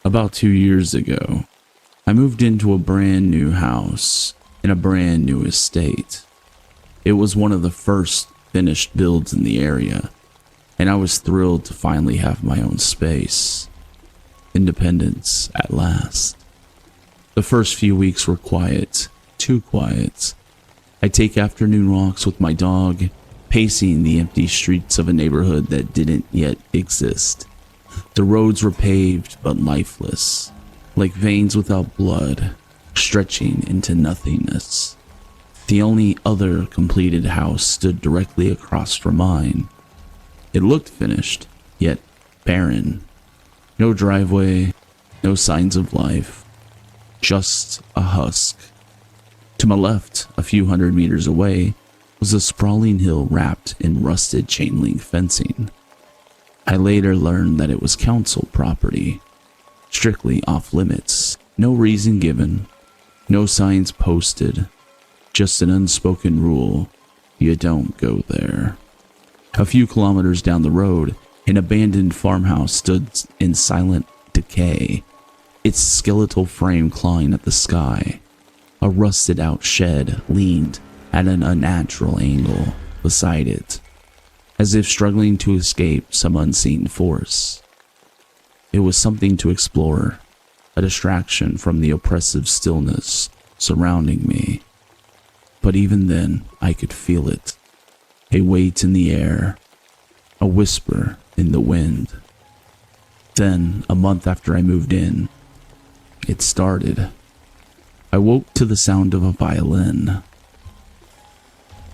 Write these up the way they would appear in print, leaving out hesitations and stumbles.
About 2 years ago, I moved into a brand new house in a brand new estate. It was one of the first finished builds in the area, and I was thrilled to finally have my own space. Independence at last. The first few weeks were quiet, too quiet. I take afternoon walks with my dog, pacing the empty streets of a neighborhood that didn't yet exist. The roads were paved but lifeless, like veins without blood, stretching into nothingness. The only other completed house stood directly across from mine. It looked finished, yet barren. No driveway, no signs of life, just a husk. To my left, a few hundred meters away, was a sprawling hill wrapped in rusted chain link fencing. I later learned that it was council property, strictly off limits, no reason given, no signs posted, just an unspoken rule: you don't go there. A few kilometers down the road, an abandoned farmhouse stood in silent decay, its skeletal frame clawing at the sky. A rusted out shed leaned at an unnatural angle beside it, as if struggling to escape some unseen force. It was something to explore, a distraction from the oppressive stillness surrounding me. But even then, I could feel it. A weight in the air, a whisper in the wind. Then, a month after I moved in, it started. I woke to the sound of a violin.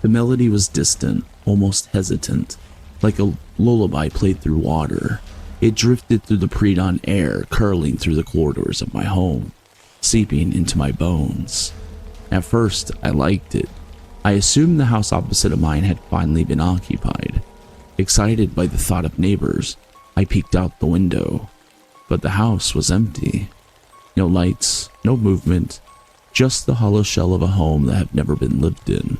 The melody was distant, almost hesitant, like a lullaby played through water. It drifted through the pre-dawn air, curling through the corridors of my home, seeping into my bones. At first, I liked it. I assumed the house opposite of mine had finally been occupied. Excited by the thought of neighbors, I peeked out the window, but the house was empty. No lights, no movement, just the hollow shell of a home that had never been lived in.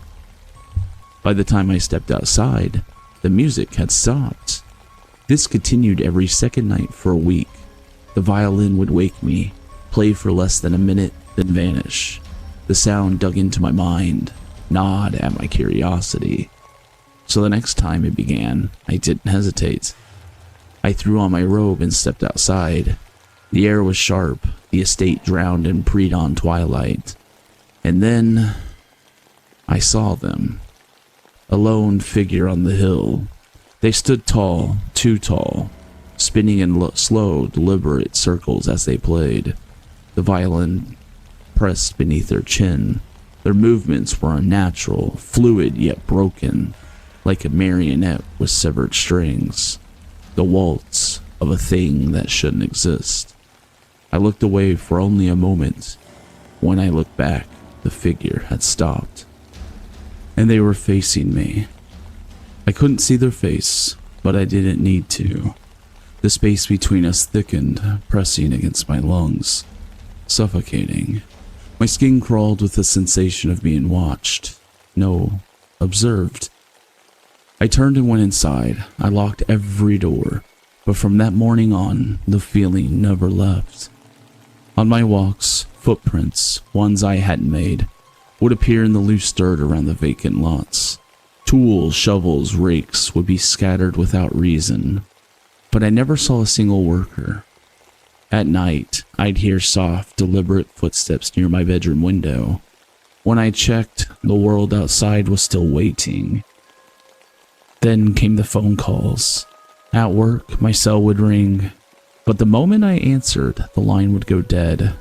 By the time I stepped outside, the music had stopped. This continued every second night for a week. The violin would wake me, play for less than a minute, then vanish. The sound dug into my mind, gnawed at my curiosity. So the next time it began, I didn't hesitate. I threw on my robe and stepped outside. The air was sharp, the estate drowned in pre-dawn twilight. And then I saw them. A lone figure on the hill. They stood tall, too tall, spinning in slow, deliberate circles as they played. The violin pressed beneath their chin. Their movements were unnatural, fluid yet broken, like a marionette with severed strings. The waltz of a thing that shouldn't exist. I looked away for only a moment. When I looked back, the figure had stopped, and they were facing me. I couldn't see their face, but I didn't need to. The space between us thickened, pressing against my lungs, suffocating. My skin crawled with the sensation of being watched. No, observed. I turned and went inside. I locked every door, but from that morning on, the feeling never left. On my walks, footprints, ones I hadn't made, would appear in the loose dirt around the vacant lots. Tools, shovels, rakes would be scattered without reason, but I never saw a single worker. At night, I'd hear soft, deliberate footsteps near my bedroom window. When I checked, the world outside was still waiting. Then came the phone calls. At work, my cell would ring, but the moment I answered, the line would go dead.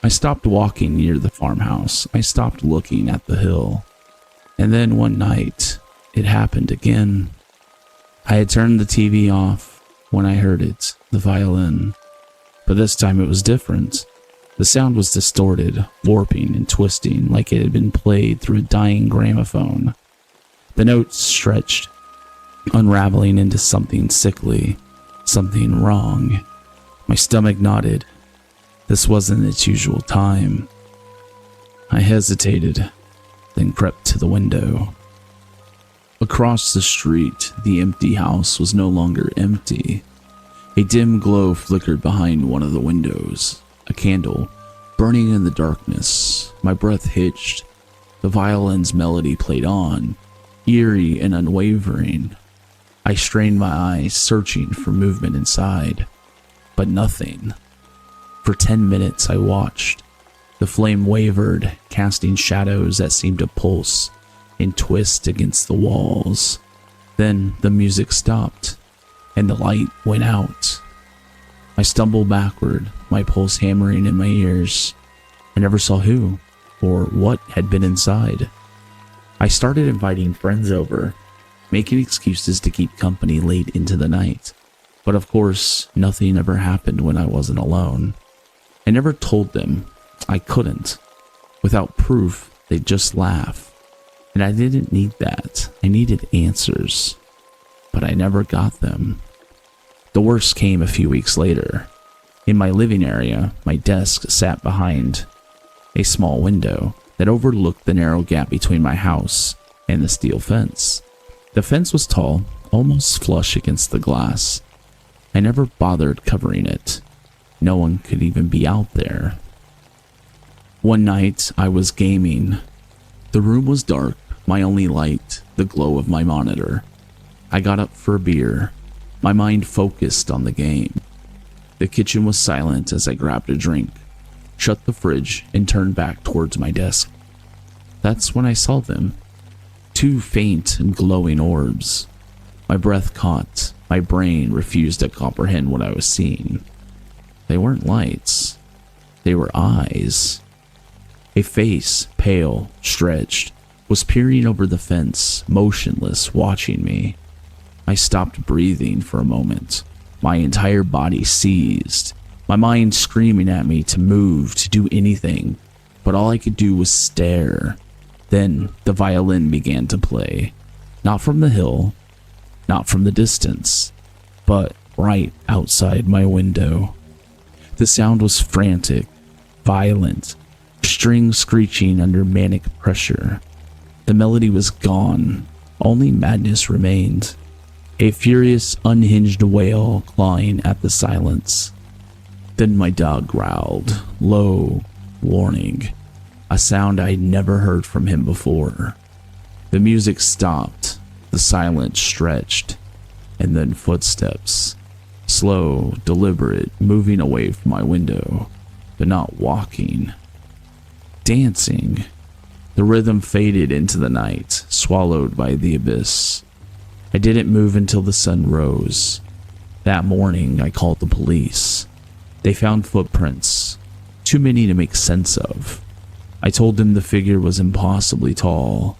I stopped walking near the farmhouse. I stopped looking at the hill. And then one night, it happened again. I had turned the TV off when I heard it, the violin. But this time it was different. The sound was distorted, warping and twisting like it had been played through a dying gramophone. The notes stretched, unraveling into something sickly, something wrong. My stomach knotted. This wasn't its usual time. I hesitated, then crept to the window. Across the street, the empty house was no longer empty. A dim glow flickered behind one of the windows, a candle burning in the darkness. My breath hitched. The violin's melody played on, eerie and unwavering. I strained my eyes, searching for movement inside, but nothing. For 10 minutes I watched. The flame wavered, casting shadows that seemed to pulse and twist against the walls. Then the music stopped, and the light went out. I stumbled backward, my pulse hammering in my ears. I never saw who or what had been inside. I started inviting friends over, making excuses to keep company late into the night. But of course, nothing ever happened when I wasn't alone. I never told them. I couldn't. Without proof, they'd just laugh. And I didn't need that. I needed answers. But I never got them. The worst came a few weeks later. In my living area, my desk sat behind a small window that overlooked the narrow gap between my house and the steel fence. The fence was tall, almost flush against the glass. I never bothered covering it. No one could even be out there. One night, I was gaming. The room was dark, my only light, the glow of my monitor. I got up for a beer, my mind focused on the game. The kitchen was silent as I grabbed a drink, shut the fridge, and turned back towards my desk. That's when I saw them. Two faint and glowing orbs. My breath caught. My brain refused to comprehend what I was seeing. They weren't lights. They were eyes. A face, pale, stretched, was peering over the fence, motionless, watching me. I stopped breathing for a moment. My entire body seized, my mind screaming at me to move, to do anything, but all I could do was stare. Then the violin began to play, not from the hill, not from the distance, but right outside my window. The sound was frantic, violent, strings screeching under manic pressure. The melody was gone, only madness remained. A furious, unhinged wail clawing at the silence. Then my dog growled, low, warning, a sound I'd never heard from him before. The music stopped, the silence stretched, and then footsteps. Slow, deliberate, moving away from my window, but not walking. Dancing. The rhythm faded into the night, swallowed by the abyss. I didn't move until the sun rose. That morning, I called the police. They found footprints, too many to make sense of. I told them the figure was impossibly tall.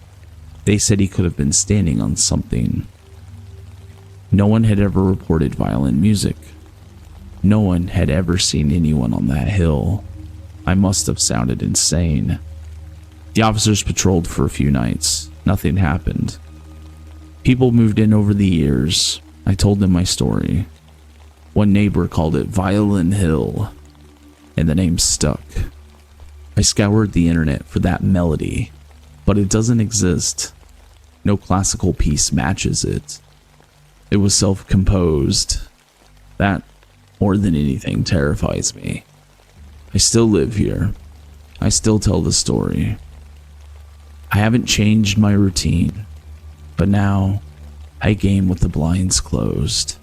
They said he could have been standing on something. No one had ever reported violin music. No one had ever seen anyone on that hill. I must have sounded insane. The officers patrolled for a few nights. Nothing happened. People moved in over the years. I told them my story. One neighbor called it Violin Hill, and the name stuck. I scoured the internet for that melody, but it doesn't exist. No classical piece matches it. It was self-composed. That, more than anything, terrifies me. I still live here. I still tell the story. I haven't changed my routine, but now I game with the blinds closed.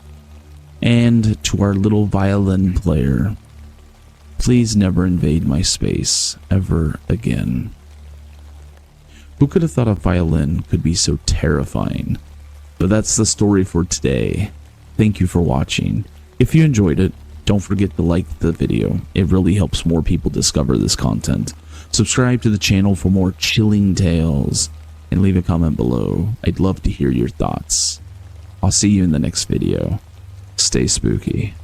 And to our little violin player, please never invade my space ever again. Who could have thought a violin could be so terrifying? But that's the story for today. Thank you for watching. If you enjoyed it, don't forget to like the video. It really helps more people discover this content. Subscribe to the channel for more chilling tales, and leave a comment below. I'd love to hear your thoughts. I'll see you in the next video. Stay spooky.